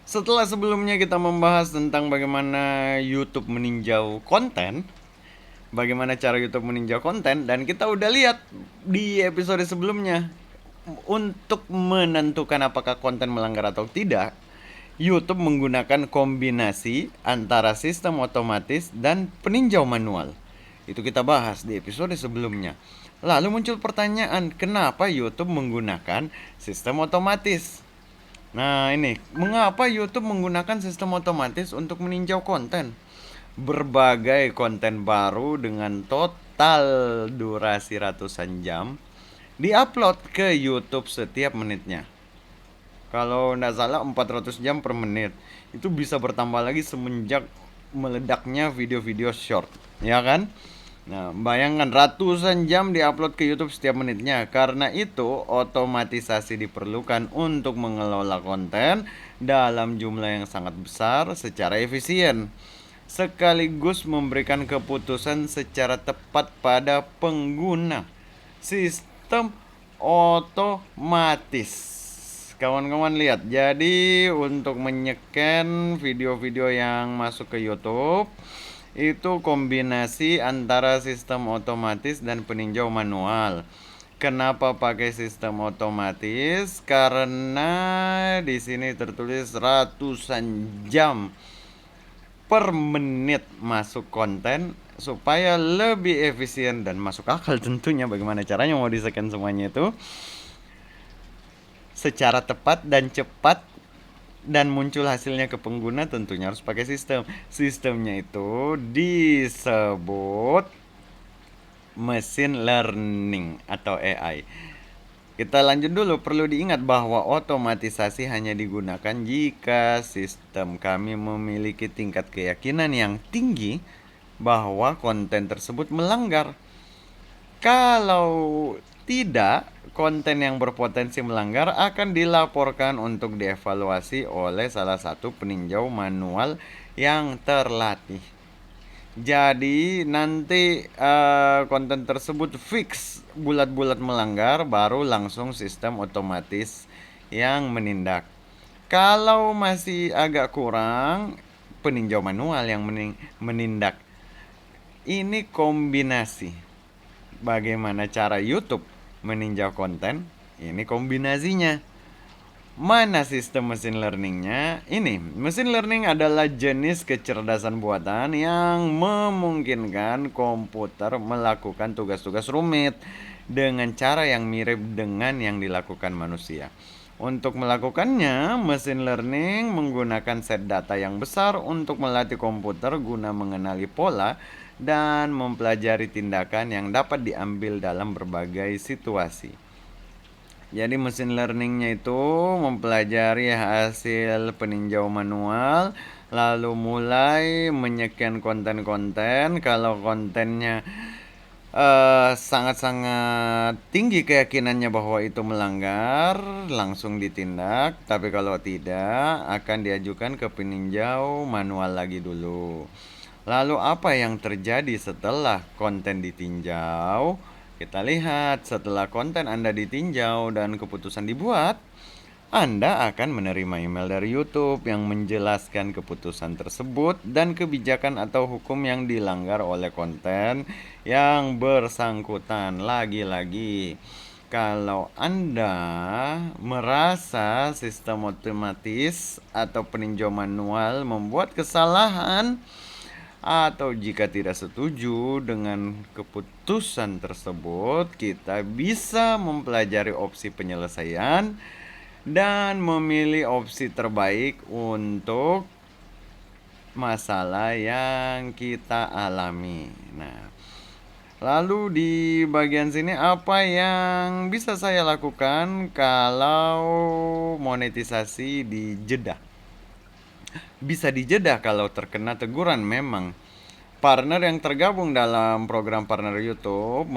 Setelah sebelumnya kita membahas tentang bagaimana YouTube meninjau konten, bagaimana cara YouTube meninjau konten, dan kita udah lihat di episode sebelumnya untuk menentukan apakah konten melanggar atau tidak. YouTube menggunakan kombinasi antara sistem otomatis dan peninjau manual. Itu kita bahas di episode sebelumnya. Lalu muncul pertanyaan, kenapa YouTube menggunakan sistem otomatis? Nah, ini mengapa YouTube menggunakan sistem otomatis untuk meninjau konten? Berbagai konten baru dengan total durasi ratusan jam diupload ke YouTube setiap menitnya. Kalau nggak salah 400 jam per menit. Itu bisa bertambah lagi semenjak meledaknya video-video short, ya kan? Nah, bayangkan ratusan jam diupload ke YouTube setiap menitnya. Karena itu, otomatisasi diperlukan untuk mengelola konten dalam jumlah yang sangat besar secara efisien, sekaligus memberikan keputusan secara tepat pada pengguna. Sistem otomatis. Kawan-kawan lihat, jadi untuk menyeken video-video yang masuk ke YouTube itu kombinasi antara sistem otomatis dan peninjau manual. Kenapa pakai sistem otomatis? Karena di sini tertulis ratusan jam per menit masuk konten supaya lebih efisien dan masuk akal tentunya. Bagaimana caranya mau di-scan semuanya itu secara tepat dan cepat dan muncul hasilnya ke pengguna, tentunya harus pakai sistem. Sistemnya itu disebut machine learning atau AI. Kita lanjut dulu, perlu diingat bahwa otomatisasi hanya digunakan jika sistem kami memiliki tingkat keyakinan yang tinggi bahwa konten tersebut melanggar. Kalau tidak, konten yang berpotensi melanggar akan dilaporkan untuk dievaluasi oleh salah satu peninjau manual yang terlatih. Jadi nanti konten tersebut fix bulat-bulat melanggar, baru langsung sistem otomatis yang menindak. Kalau masih agak kurang, peninjau manual yang menindak. Ini kombinasi. Bagaimana cara YouTube meninjau konten? Ini kombinasinya. Mana sistem mesin learningnya? Ini, mesin learning adalah jenis kecerdasan buatan yang memungkinkan komputer melakukan tugas-tugas rumit dengan cara yang mirip dengan yang dilakukan manusia. Untuk melakukannya, mesin learning menggunakan set data yang besar untuk melatih komputer guna mengenali pola dan mempelajari tindakan yang dapat diambil dalam berbagai situasi. Jadi mesin learningnya itu mempelajari hasil peninjau manual, lalu mulai menyeken konten-konten. Kalau kontennya sangat-sangat tinggi keyakinannya bahwa itu melanggar, langsung ditindak. Tapi kalau tidak, akan diajukan ke peninjau manual lagi dulu. Lalu apa yang terjadi setelah konten ditinjau? Kita lihat, setelah konten Anda ditinjau dan keputusan dibuat, Anda akan menerima email dari YouTube yang menjelaskan keputusan tersebut dan kebijakan atau hukum yang dilanggar oleh konten yang bersangkutan. Lagi-lagi, kalau Anda merasa sistem otomatis atau peninjau manual membuat kesalahan, atau jika tidak setuju dengan keputusan tersebut, kita bisa mempelajari opsi penyelesaian dan memilih opsi terbaik untuk masalah yang kita alami. Nah, lalu di bagian sini apa yang bisa saya lakukan kalau monetisasi dijeda? Bisa dijeda kalau terkena teguran memang. Partner yang tergabung dalam program partner YouTube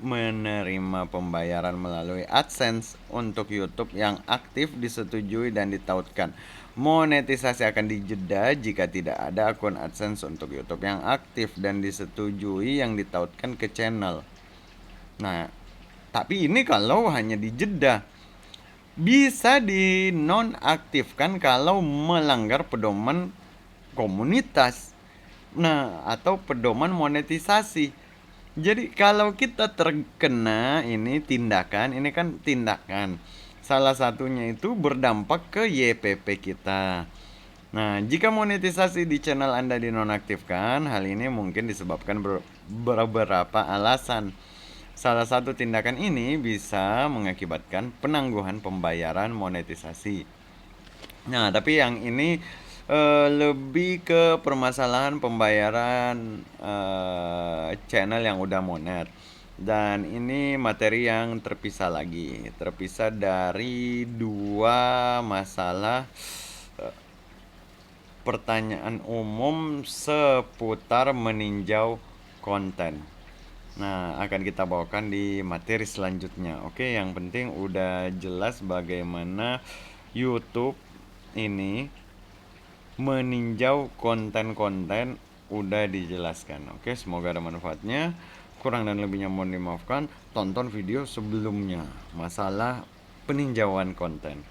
menerima pembayaran melalui AdSense untuk YouTube yang aktif, disetujui dan ditautkan. Monetisasi akan dijeda jika tidak ada akun AdSense untuk YouTube yang aktif dan disetujui yang ditautkan ke channel. Nah, tapi ini kalau hanya dijeda. bisa dinonaktifkan kalau melanggar pedoman komunitas. Nah, atau pedoman monetisasi. Jadi kalau kita terkena ini tindakan, ini kan tindakan. Salah satunya itu berdampak ke YPP kita. Nah, jika monetisasi di channel Anda dinonaktifkan, hal ini mungkin disebabkan beberapa alasan. Salah satu tindakan ini bisa mengakibatkan penangguhan pembayaran monetisasi. Nah, tapi yang ini lebih ke permasalahan pembayaran channel yang udah monet. Dan ini materi yang terpisah dari dua masalah pertanyaan umum seputar meninjau konten. Nah, akan kita bawakan di materi selanjutnya. Oke, yang penting udah jelas bagaimana YouTube ini meninjau konten-konten, udah dijelaskan. Oke, semoga ada manfaatnya. Kurang dan lebihnya mohon dimaafkan. Tonton video sebelumnya masalah peninjauan konten.